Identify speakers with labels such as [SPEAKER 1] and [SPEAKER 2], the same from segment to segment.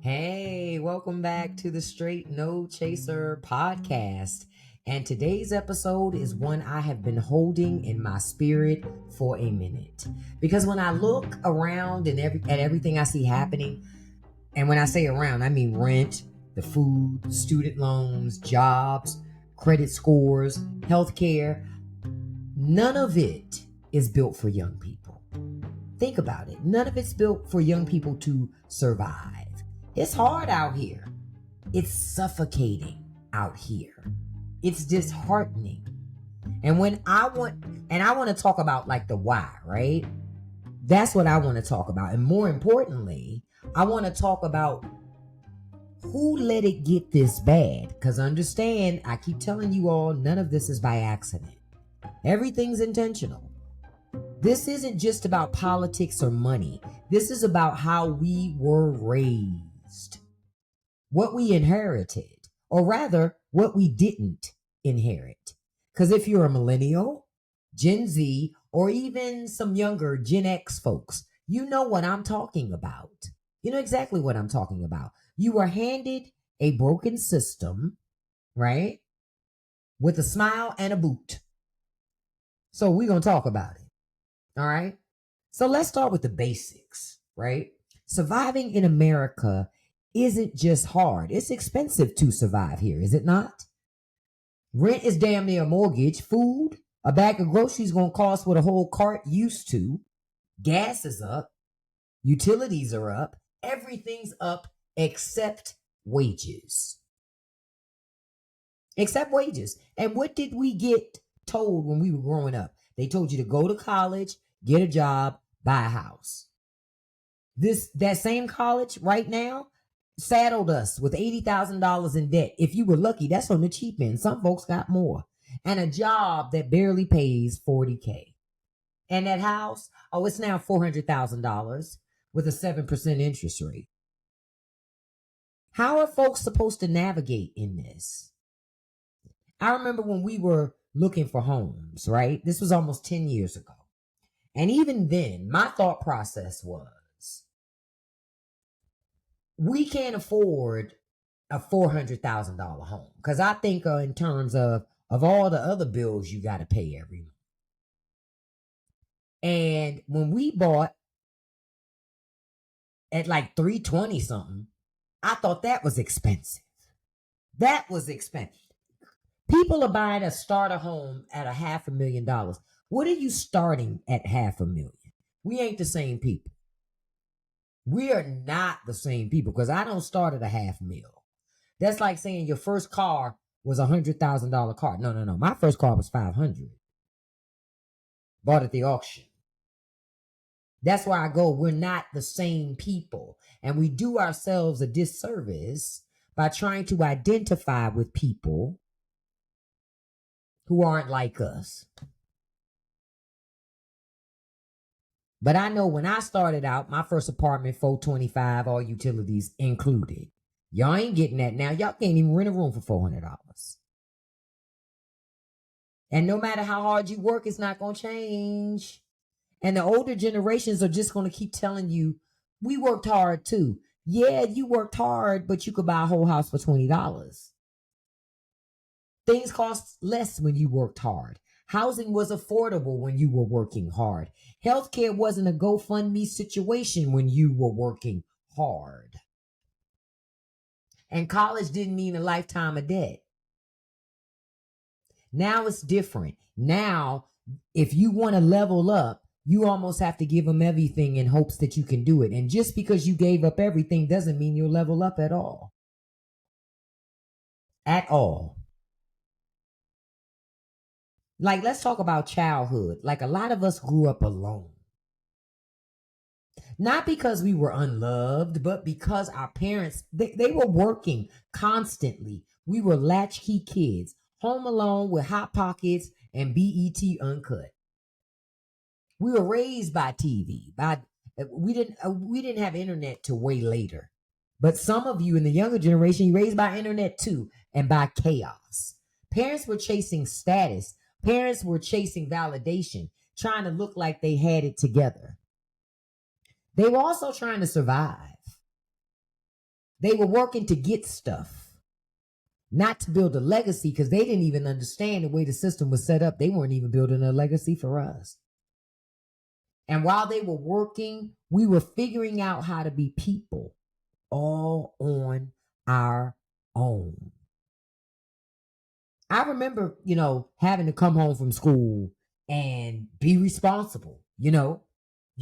[SPEAKER 1] Hey, welcome back to the Straight No Chaser podcast. And today's episode is one I have been holding in my spirit for a minute. Because when I look around and at everything I see happening, and when I say around, I mean rent, the food, student loans, jobs, credit scores, healthcare, none of it is built for young people. Think about it. None of it's built for young people to survive. It's hard out here. It's suffocating out here. It's disheartening. And I want to talk about like the why, right? That's what I want to talk about. And more importantly, I want to talk about who let it get this bad. Because understand, I keep telling you all, none of this is by accident. Everything's intentional. This isn't just about politics or money. This is about how we were raised, what we inherited, or rather, what we didn't inherit. Because if you're a millennial, Gen Z, or even some younger Gen X folks, you know what I'm talking about. You know exactly what I'm talking about. You were handed a broken system, right? With a smile and a boot. So we're going to talk about it. All right. So let's start with the basics, right? Surviving in America isn't just hard. It's expensive to survive here, is it not? Rent is damn near a mortgage. Food, a bag of groceries going to cost what a whole cart used to. Gas is up. Utilities are up. Everything's up except wages. Except wages. And what did we get told when we were growing up? They told you to go to college, get a job, buy a house. That same college right now saddled us with $80,000 in debt. If you were lucky, that's on the cheap end. Some folks got more. And a job that barely pays $40K. And that house, it's now $400,000 with a 7% interest rate. How are folks supposed to navigate in this? I remember when we were looking for homes, right? This was almost 10 years ago. And even then, my thought process was, we can't afford a $400,000 home. Because I think in terms of all the other bills you got to pay every month. And when we bought at like 320 something, I thought that was expensive. That was expensive. People are buying a starter home at $500,000. What are you starting at $500,000? We ain't the same people. We are not the same people because I don't start at $500,000. That's like saying your first car was $100,000 car. No. My first car was $500,000. Bought at the auction. That's why I go, we're not the same people. And we do ourselves a disservice by trying to identify with people who aren't like us. But I know when I started out, my first apartment, $425, all utilities included. Y'all ain't getting that now. Y'all can't even rent a room for $400. And no matter how hard you work, it's not going to change. And the older generations are just going to keep telling you, we worked hard too. Yeah, you worked hard, but you could buy a whole house for $20. Things cost less when you worked hard. Housing was affordable when you were working hard. Healthcare wasn't a GoFundMe situation when you were working hard. And college didn't mean a lifetime of debt. Now it's different. Now, if you want to level up, you almost have to give them everything in hopes that you can do it. And just because you gave up everything doesn't mean you'll level up at all. At all. Like, let's talk about childhood. Like, a lot of us grew up alone. Not because we were unloved, but because our parents, they were working constantly. We were latchkey kids, home alone with Hot Pockets and BET Uncut. We were raised by TV. We didn't have internet till way later. But some of you in the younger generation, you raised by internet too, and by chaos. Parents were chasing status. Parents were chasing validation, trying to look like they had it together. They were also trying to survive. They were working to get stuff, not to build a legacy, because they didn't even understand the way the system was set up. They weren't even building a legacy for us. And while they were working, we were figuring out how to be people all on our own. I remember, having to come home from school and be responsible. You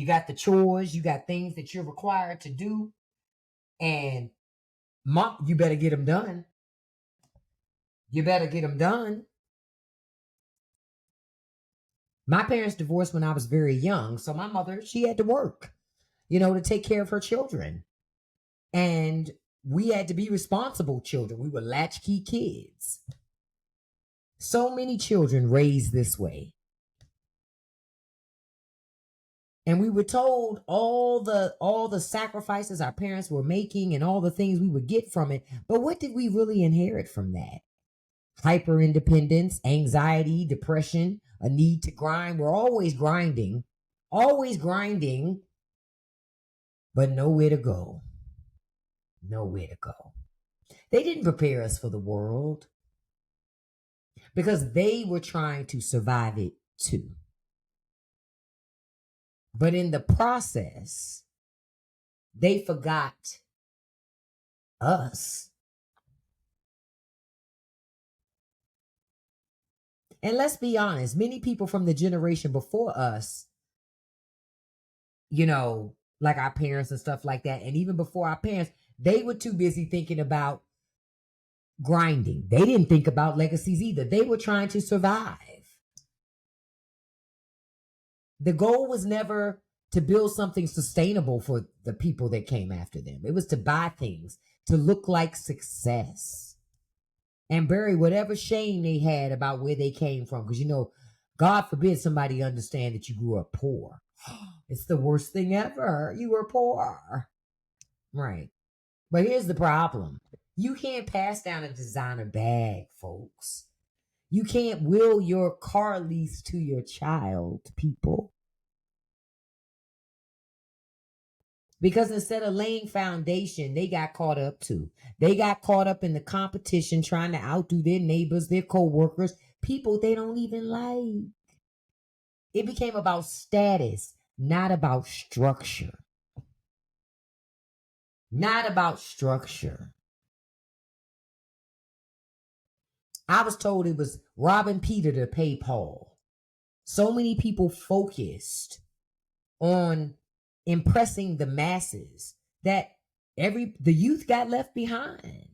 [SPEAKER 1] got the chores, you got things that you're required to do, and mom, you better get them done. You better get them done. My parents divorced when I was very young, so my mother, she had to work, to take care of her children. And we had to be responsible children. We were latchkey kids. So many children raised this way. And we were told all the sacrifices our parents were making and all the things we would get from it. But what did we really inherit from that? Hyper independence, anxiety, depression, a need to grind. We're always grinding, but nowhere to go. Nowhere to go. They didn't prepare us for the world because they were trying to survive it too. But in the process, they forgot us. And let's be honest, many people from the generation before us, like our parents and stuff like that, and even before our parents, they were too busy thinking about grinding. They didn't think about legacies either. They were trying to survive. The goal was never to build something sustainable for the people that came after them. It was to buy things, to look like success, and bury whatever shame they had about where they came from. Because, God forbid somebody understand that you grew up poor. It's the worst thing ever. You were poor. Right. But here's the problem. You can't pass down a designer bag, folks. You can't will your car lease to your child, people. Because instead of laying foundation, they got caught up too. They got caught up in the competition, trying to outdo their neighbors, their co-workers, people they don't even like. It became about status, not about structure. Not about structure. I was told it was robbing Peter to pay Paul. So many people focused on impressing the masses that the youth got left behind.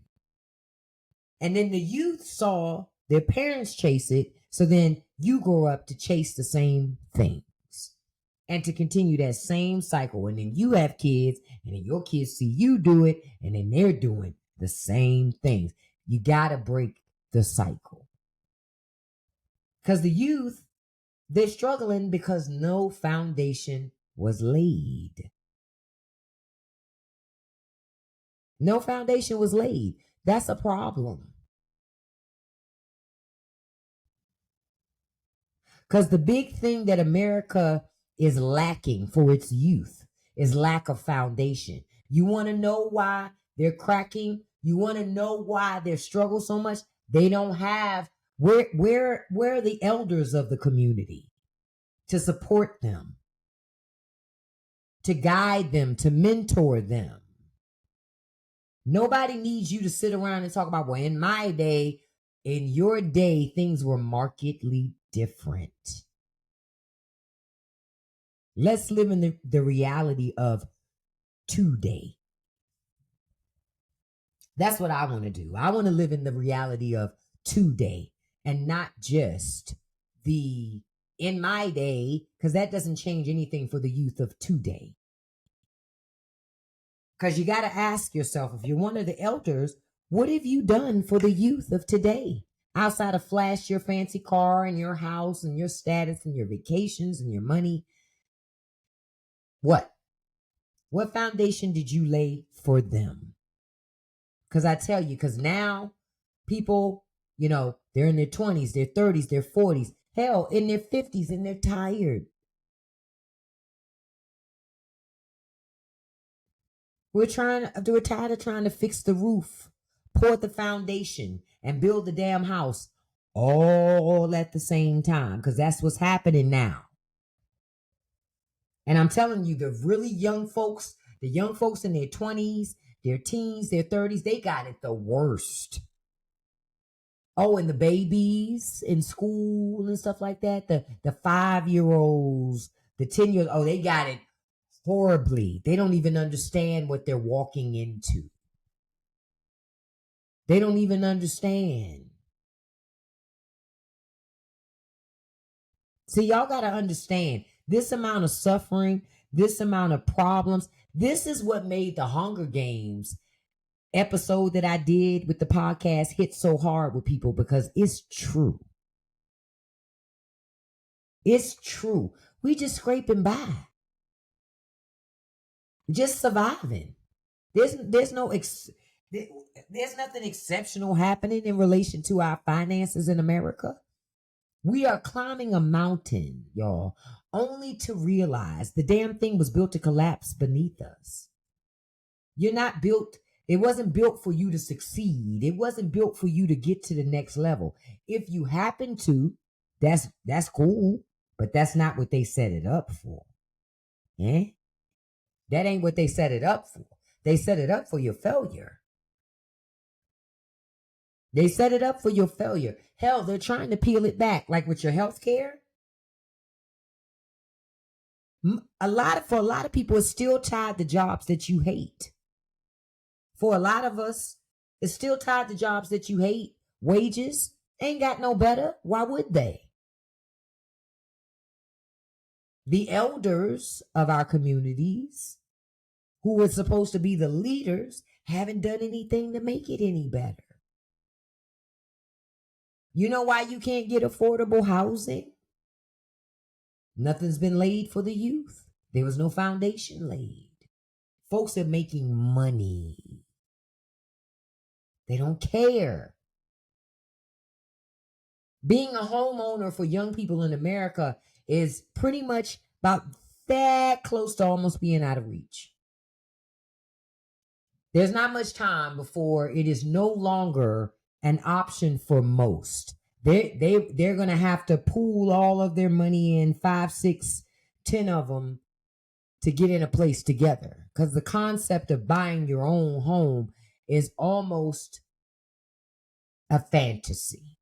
[SPEAKER 1] And then the youth saw their parents chase it, so then you grow up to chase the same things and to continue that same cycle. And then you have kids, and then your kids see you do it, and then they're doing the same things. You got to break the cycle. Because the youth, they're struggling because no foundation was laid. No foundation was laid. That's a problem. Because the big thing that America is lacking for its youth is lack of foundation. You want to know why they're cracking? You want to know why they struggle so much? They don't have, where are the elders of the community to support them, to guide them, to mentor them? Nobody needs you to sit around and talk about, well, in my day, in your day, things were markedly different. Let's live in the reality of today. That's what I want to do. I want to live in the reality of today and not just the in my day, because that doesn't change anything for the youth of today. Because you got to ask yourself, if you're one of the elders, what have you done for the youth of today? Outside of flash your fancy car and your house and your status and your vacations and your money. What? What foundation did you lay for them? Because I tell you, because now people, they're in their 20s, their 30s, their 40s, hell, in their 50s, and they're tired. We're tired of trying to fix the roof, pour the foundation, and build the damn house all at the same time, because that's what's happening now. And I'm telling you, the really young folks, the young folks in their 20s, their teens, their 30s, they got it the worst. Oh, and the babies in school and stuff like that, the 5-year-olds, the 10-year-olds, oh, they got it horribly. They don't even understand what they're walking into. They don't even understand. See, y'all got to understand this amount of suffering, this amount of problems. This is what made the Hunger Games episode that I did with the podcast hit so hard with people, because it's true. It's true. We just scraping by. Just surviving. There's nothing exceptional happening in relation to our finances in America. We are climbing a mountain, y'all, only to realize the damn thing was built to collapse beneath us. You're not built, it wasn't built for you to succeed. It wasn't built for you to get to the next level. If you happen to, that's cool, but that's not what they set it up for. Eh? That ain't what they set it up for. They set it up for your failure. They set it up for your failure. Hell, they're trying to peel it back, like with your health care. For a lot of people, it's still tied to jobs that you hate. For a lot of us, it's still tied to jobs that you hate. Wages ain't got no better. Why would they? The elders of our communities, who were supposed to be the leaders, haven't done anything to make it any better. You know why you can't get affordable housing? Nothing's been laid for the youth. There was no foundation laid. Folks are making money. They don't care. Being a homeowner for young people in America is pretty much about that close to almost being out of reach. There's not much time before it is no longer an option for most. They're going to have to pool all of their money in, 5, 6, 10 of them, to get in a place together. Because the concept of buying your own home is almost a fantasy.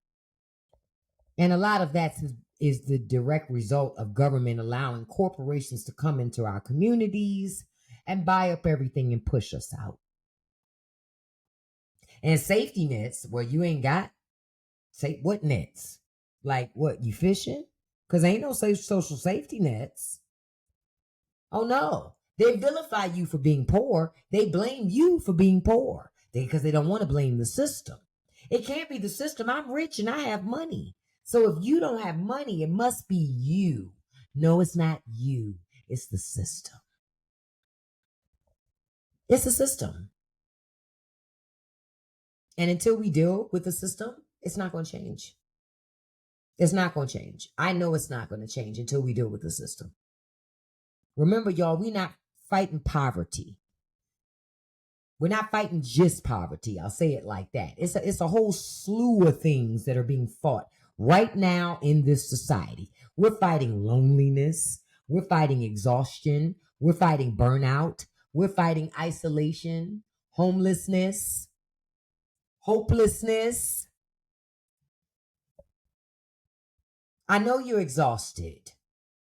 [SPEAKER 1] And a lot of that is the direct result of government allowing corporations to come into our communities and buy up everything and push us out. And safety nets, well, you ain't got, say, what nets? Like what, you fishing? Because ain't no social safety nets. Oh no, they vilify you for being poor. They blame you for being poor because they don't want to blame the system. It can't be the system. I'm rich and I have money. So if you don't have money, it must be you. No, it's not you. It's the system. It's the system. And until we deal with the system, it's not going to change. It's not going to change. I know it's not going to change until we deal with the system. Remember, y'all, we're not fighting poverty. We're not fighting just poverty. I'll say it like that. It's a whole slew of things that are being fought right now in this society. We're fighting loneliness. We're fighting exhaustion. We're fighting burnout. We're fighting isolation, homelessness, hopelessness. I know you're exhausted,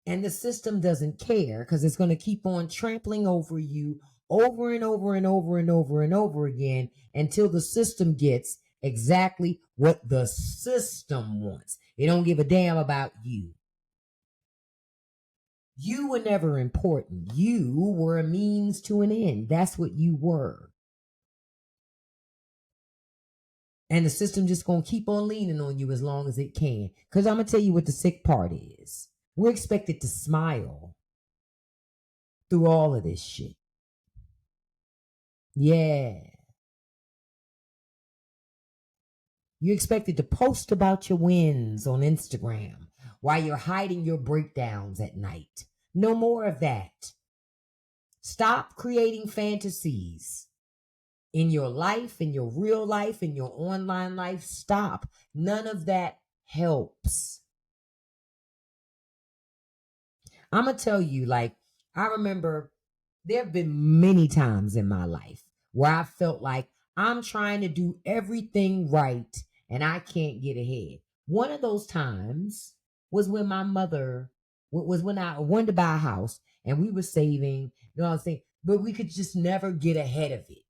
[SPEAKER 1] and the system doesn't care because it's going to keep on trampling over you over and over and over and over and over again until the system gets exactly what the system wants. It don't give a damn about you. You were never important. You were a means to an end. That's what you were. And the system just going to keep on leaning on you as long as it can. Because I'm going to tell you what the sick part is. We're expected to smile through all of this shit. Yeah. You're expected to post about your wins on Instagram while you're hiding your breakdowns at night. No more of that. Stop creating fantasies in your life, in your real life, in your online life. Stop. None of that helps. I'm going to tell you, like, I remember there have been many times in my life where I felt like I'm trying to do everything right and I can't get ahead. One of those times was when my mother was when I wanted to buy a house and we were saving, you know what I'm saying? But we could just never get ahead of it.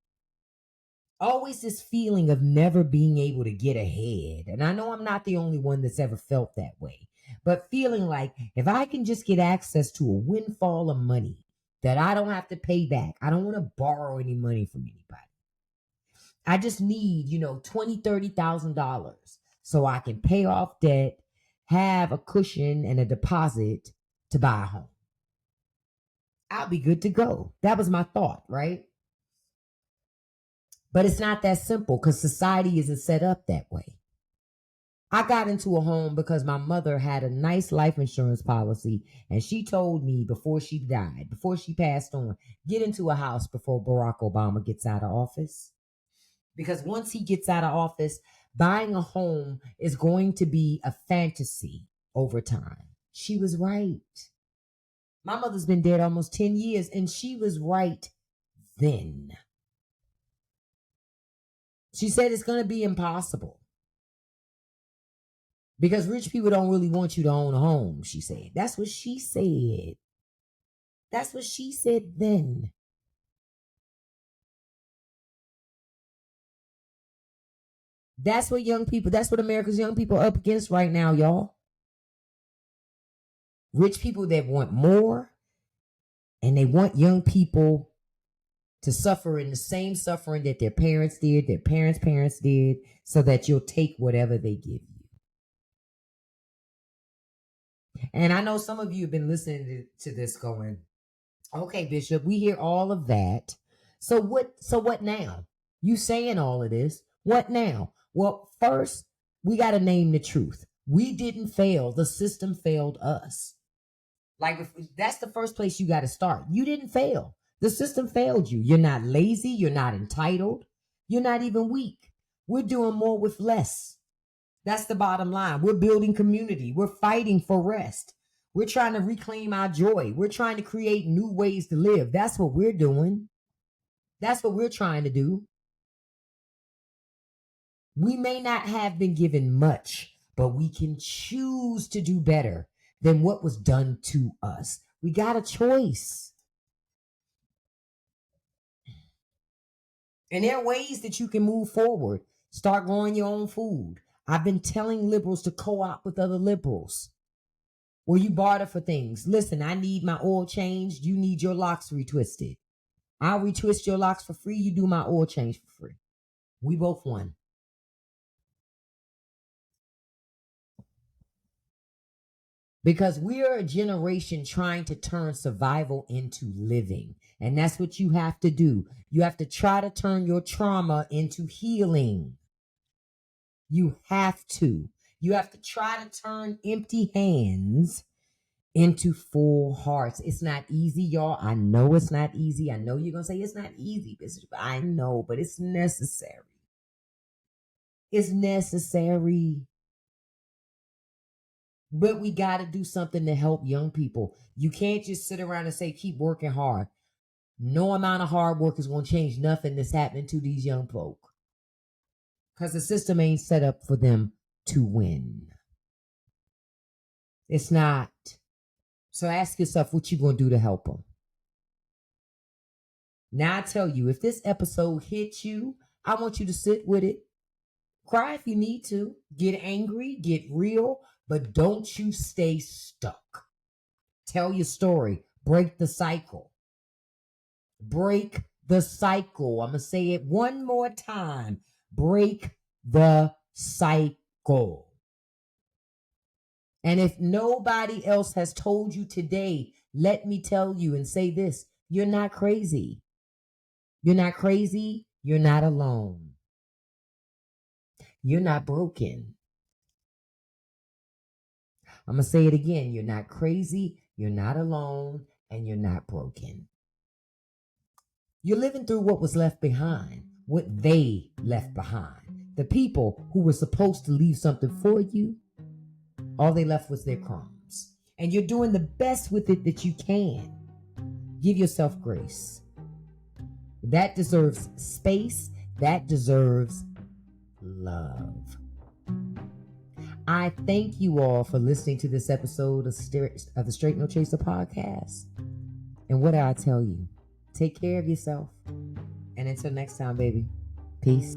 [SPEAKER 1] Always this feeling of never being able to get ahead. And I know I'm not the only one that's ever felt that way, but feeling like if I can just get access to a windfall of money that I don't have to pay back, I don't want to borrow any money from anybody. I just need, $20,000, $30,000 so I can pay off debt, have a cushion and a deposit to buy a home. I'll be good to go. That was my thought, right? But it's not that simple because society isn't set up that way. I got into a home because my mother had a nice life insurance policy, and she told me before she died, before she passed on, get into a house before Barack Obama gets out of office. Because once he gets out of office, buying a home is going to be a fantasy over time. She was right. My mother's been dead almost 10 years, and she was right then. She said it's going to be impossible because rich people don't really want you to own a home, she said. That's what she said. That's what she said then. That's what America's young people are up against right now, y'all. Rich people that want more, and they want young people to suffer in the same suffering that their parents did, their parents' did, so that you'll take whatever they give you. And I know some of you have been listening to this going, okay, Bishop, we hear all of that. So what now? You saying all of this. What now? Well, first, we got to name the truth. We didn't fail. The system failed us. Like, if that's the first place you got to start. You didn't fail. The system failed you. You're not lazy. You're not entitled. You're not even weak. We're doing more with less. That's the bottom line. We're building community. We're fighting for rest. We're trying to reclaim our joy. We're trying to create new ways to live. That's what we're doing. That's what we're trying to do. We may not have been given much, but we can choose to do better than what was done to us. We got a choice. And there are ways that you can move forward. Start growing your own food. I've been telling liberals to co-op with other liberals where you barter for things. Listen, I need my oil changed. You need your locks retwisted. I'll retwist your locks for free. You do my oil change for free. We both won. Because we're a generation trying to turn survival into living. And that's what you have to do. You have to try to turn your trauma into healing. You have to. You have to try to turn empty hands into full hearts. It's not easy, y'all. I know it's not easy. I know you're going to say it's not easy, Bishop. I know, but it's necessary. It's necessary. But we got to do something to help young people. You can't just sit around and say, keep working hard. No amount of hard work is going to change nothing that's happening to these young folk. Because the system ain't set up for them to win. It's not. So ask yourself what you're going to do to help them. Now I tell you, if this episode hits you, I want you to sit with it. Cry if you need to. Get angry, get real, but don't you stay stuck. Tell your story. Break the cycle. Break the cycle. I'm going to say it one more time. Break the cycle. And if nobody else has told you today, let me tell you and say this. You're not crazy. You're not crazy. You're not alone. You're not broken. I'm going to say it again. You're not crazy. You're not alone. And you're not broken. You're living through what was left behind, what they left behind. The people who were supposed to leave something for you, all they left was their crumbs. And you're doing the best with it that you can. Give yourself grace. That deserves space. That deserves love. I thank you all for listening to this episode of the Straight No Chaser podcast. And what do I tell you? Take care of yourself. And until next time, baby, peace.